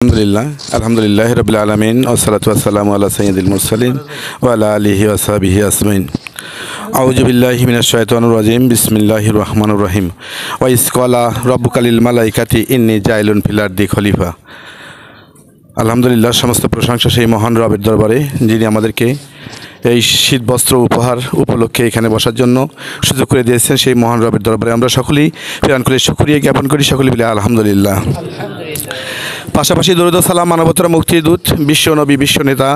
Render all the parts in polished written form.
আলহামদুলিল্লাহ রাব্বিল আলামিন ওয়াসসালাতু ওয়াসসালামু আলা সাইয়্যিদিল মুরসালিন ওয়া আলা আলিহি ওয়া সাহবিহি আজমাইন। আউযু বিল্লাহি মিনাশ শাইতানির রাজিম। বিসমিল্লাহির রহমানির রহিম। ওয়া ইয ক্বালা রাব্বুকা লিল মালাইকাতি ইন্নী জাইলুন ফিল আরদি খলিফা। আলহামদুলিল্লাহ, সমস্ত প্রশংসা সেই মহান রবের দরবারে, যিনি আমাদেরকে এই শীত বস্ত্র উপহার উপলক্ষে এখানে বসার জন্য সুযোগ করে দিয়েছেন। সেই মহান রবের দরবারে আমরা সকলেই প্রাণ করে শুকরিয়া জ্ঞাপন করি। সকলে বলে আলহামদুলিল্লাহ। পাশাপাশি দরুদ ও সালাম মানবতার মুক্তির দূত বিশ্ব নবী বিশ্ব নেতা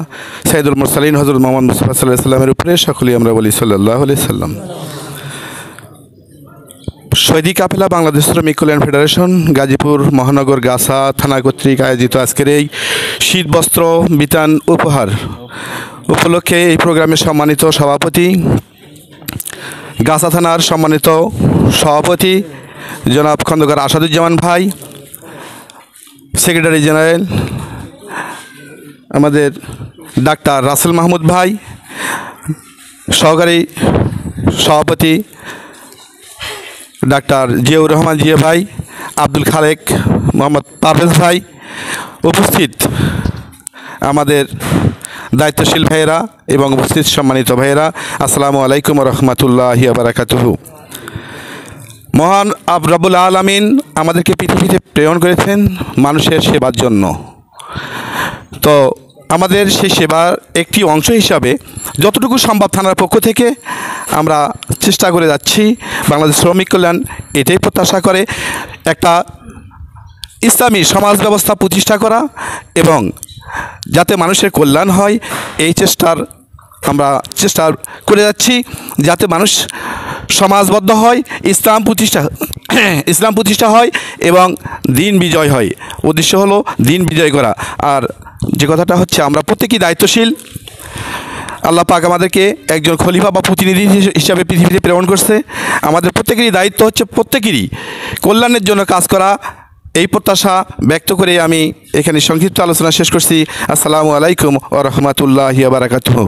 সাইয়্যিদুল মুরসালিন হযরত মুহাম্মদ মুস্তাফা সাল্লাল্লাহু আলাইহি সাল্লামের উপরে সকলেই আমরা বলি সাল্লাল্লাহু আলাইহি সাল্লাম। শহীদি কাফেলা বাংলাদেশ শ্রমিক কল্যাণ ফেডারেশন গাজীপুর মহানগর গাছা থানা কর্তৃক আয়োজিত আজকের এই শীত বস্ত্র বিতান উপহার উপলক্ষে এই প্রোগ্রামের সম্মানিত সভাপতি, গাছা থানার সম্মানিত সভাপতি জনাব খন্দকার আসাদুজ্জামান ভাই, সেক্রেটারি জেনারেল আমাদের ডাক্তার রাসেল মাহমুদ ভাই, সহকারী সভাপতি ডাক্তার জিয়াউর রহমান জিয়া ভাই, আব্দুল খালেক মোহাম্মদ পারভেজ ভাই, উপস্থিত আমাদের দায়িত্বশীল ভাইয়েরা এবং উপস্থিত সম্মানিত ভাইয়েরা, আসসালামু আলাইকুম ওয়া রাহমাতুল্লাহি ওয়া বারাকাতুহু। মহান রব্বুল আলামিন আমাদেরকে পৃথিবীতে প্রেরণ করেছেন মানুষের সেবার জন্য। তো আমাদের সেই সেবার একটি অংশ হিসাবে যতটুকু সম্ভব থানার পক্ষ থেকে আমরা চেষ্টা করে যাচ্ছি। বাংলাদেশ শ্রমিক কল্যাণ এটাই প্রত্যাশা করে একটা ইসলামী সমাজ ব্যবস্থা প্রতিষ্ঠা করা এবং যাতে মানুষের কল্যাণ হয়, এই আমরা চেষ্টা করে যাচ্ছি যাতে মানুষ সমাজবদ্ধ হয়, ইসলাম প্রতিষ্ঠা হয় এবং দিন বিজয় হয়। উদ্দেশ্য হলো দিন বিজয় করা। আর যে কথাটা হচ্ছে, আমরা প্রত্যেকেই দায়িত্বশীল। আল্লাহ পাক আমাদেরকে একজন খলিফা বা প্রতিনিধি হিসাবে পৃথিবীতে প্রেরণ করছে। আমাদের প্রত্যেকেরই দায়িত্ব হচ্ছে প্রত্যেকেরই কল্যাণের জন্য কাজ করা। এই প্রত্যাশা ব্যক্ত করে আমি এখানে সংক্ষিপ্ত আলোচনা শেষ করছি। আসসালামু আলাইকুম ওয়া রাহমাতুল্লাহি ওয়া বারাকাতুহু।